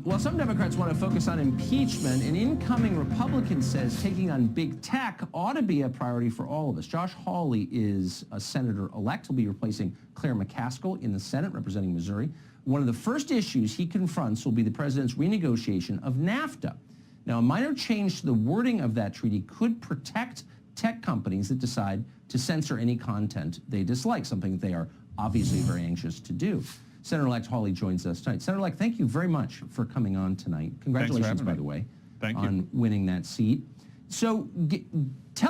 While some Democrats want to focus on impeachment, an incoming Republican says taking on big tech ought to be a priority for all of us. Josh Hawley is a senator-elect. He'll be replacing Claire McCaskill in the Senate representing Missouri. One of the first issues he confronts will be the president's renegotiation of NAFTA. Now, a minor change to the wording of that treaty could protect tech companies that decide to censor any content they dislike, something that they are obviously very anxious to do. Senator-elect Hawley joins us tonight. Senator-elect, thank you very much for coming on tonight. Congratulations, by the way, on winning that seat. So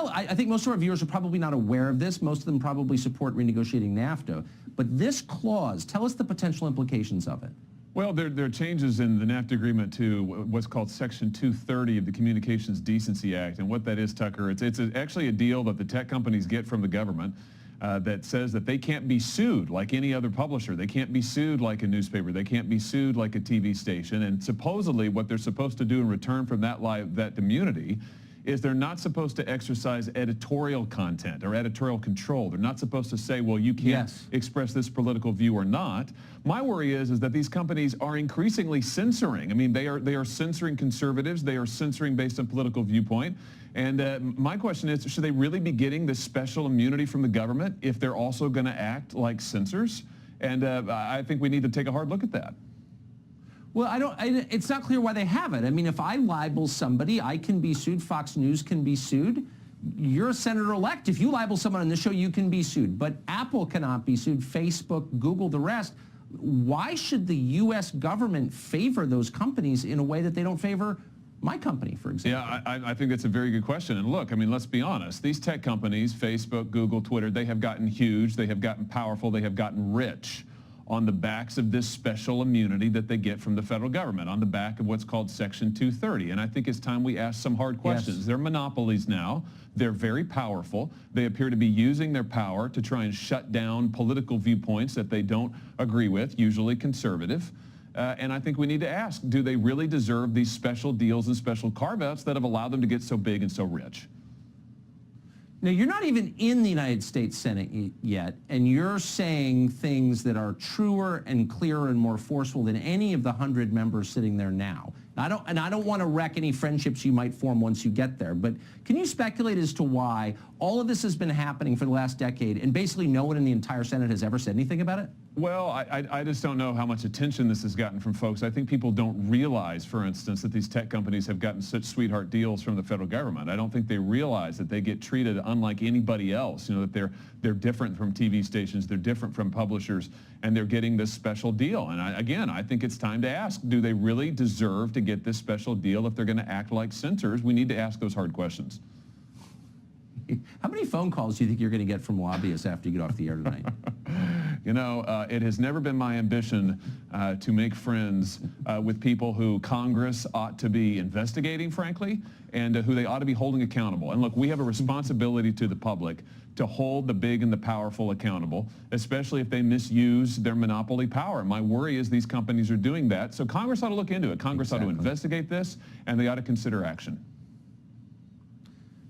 I think most of our viewers are probably not aware of this. Most of them probably support renegotiating NAFTA. But this clause, tell us the potential implications of it. Well, there are changes in the NAFTA agreement to what's called Section 230 of the Communications Decency Act. And what that is, Tucker, it's actually a deal that the tech companies get from the government that says that they can't be sued like any other publisher. They can't be sued like a newspaper. They can't be sued like a TV station. And supposedly what they're supposed to do in return from that immunity is they're not supposed to exercise editorial content or editorial control. They're not supposed to say, well, you can't express this political view or not. My worry is that these companies are increasingly censoring. I mean, they are censoring conservatives. They are censoring based on political viewpoint. And my question is, should they really be getting this special immunity from the government if they're also going to act like censors? And I think we need to take a hard look at that. Well, it's not clear why they have it. I mean, if I libel somebody, I can be sued. Fox News can be sued. You're a senator-elect. If you libel someone on this show, you can be sued. But Apple cannot be sued, Facebook, Google, the rest. Why should the U.S. government favor those companies in a way that they don't favor my company, for example? Yeah, I think that's a very good question. And look, I mean, let's be honest. These tech companies, Facebook, Google, Twitter, they have gotten huge. They have gotten powerful. They have gotten rich on the backs of this special immunity that they get from the federal government, on the back of what's called Section 230. And I think it's time we ask some hard questions. Yes. They're monopolies now. They're very powerful. They appear to be using their power to try and shut down political viewpoints that they don't agree with, usually conservative. And I think we need to ask, do they really deserve these special deals and special carve-outs that have allowed them to get so big and so rich? Now, you're not even in the United States Senate yet, and you're saying things that are truer and clearer and more forceful than any of the 100 members sitting there now. I don't want to wreck any friendships you might form once you get there, but can you speculate as to why all of this has been happening for the last decade and basically no one in the entire Senate has ever said anything about it? Well, I just don't know how much attention this has gotten from folks. I think people don't realize, for instance, that these tech companies have gotten such sweetheart deals from the federal government. I don't think they realize that they get treated unlike anybody else, you know, that they're different from TV stations, they're different from publishers, and they're getting this special deal. And again, I think it's time to ask, do they really deserve to get this special deal if they're going to act like censors? We need to ask those hard questions. How many phone calls do you think you're going to get from lobbyists after you get off the air tonight? You know, it has never been my ambition to make friends with people who Congress ought to be investigating, frankly, and who they ought to be holding accountable. And look, we have a responsibility to the public to hold the big and the powerful accountable, especially if they misuse their monopoly power. My worry is these companies are doing that. So Congress ought to look into it. Congress ought to investigate this, and they ought to consider action.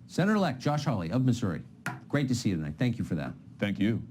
Senator-elect Josh Hawley of Missouri, great to see you tonight. Thank you for that. Thank you.